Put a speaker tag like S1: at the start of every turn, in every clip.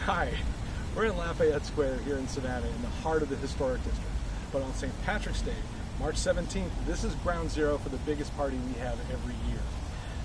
S1: Hi, we're in Lafayette Square here in Savannah in the heart of the historic district. But on St. Patrick's Day, March 17th, this is ground zero for the biggest party we have every year.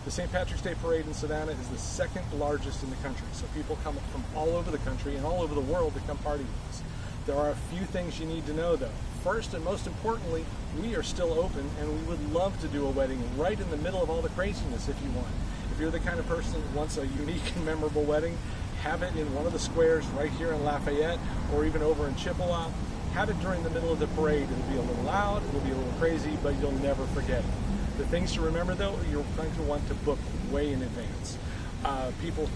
S1: The St. Patrick's Day Parade in Savannah is the second largest in the country, so people come from all over the country and all over the world to come party with us. There are a few things you need to know though. First and most importantly, we are still open and we would love to do a wedding right in the middle of all the craziness if you want. If you're the kind of person that wants a unique and memorable wedding, have it in one of the squares right here in Lafayette or even over in Chippewa. Have it during the middle of the parade. It'll be a little loud, it'll be a little crazy, but you'll never forget it. The things to remember though, you're going to want to book way in advance. People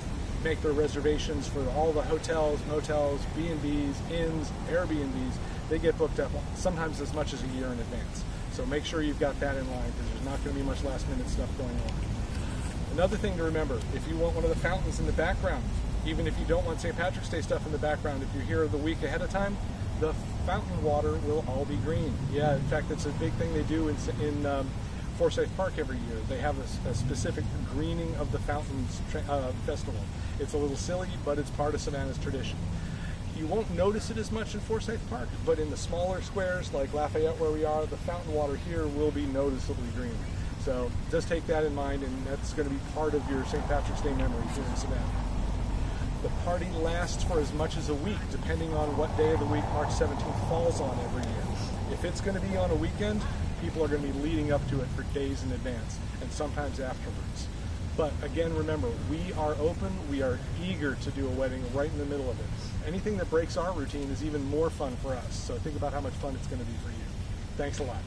S1: make their reservations for all the hotels, motels, B&Bs, inns, Airbnbs. They get booked up sometimes as much as a year in advance. So make sure you've got that in line because there's not going to be much last minute stuff going on. Another thing to remember, if you want one of the fountains in the background, even if you don't want St. Patrick's Day stuff in the background, if you're here the week ahead of time, the fountain water will all be green. Yeah, in fact, it's a big thing they do in Forsyth Park every year. They have a specific greening of the fountains festival. It's a little silly, but it's part of Savannah's tradition. You won't notice it as much in Forsyth Park, but in the smaller squares like Lafayette where we are, the fountain water here will be noticeably green. So just take that in mind, and that's going to be part of your St. Patrick's Day memory here in Savannah. The party lasts for as much as a week, depending on what day of the week March 17th falls on every year. If it's going to be on a weekend, people are going to be leading up to it for days in advance, and sometimes afterwards. But again, remember, we are open, we are eager to do a wedding right in the middle of it. Anything that breaks our routine is even more fun for us, so think about how much fun it's going to be for you. Thanks a lot.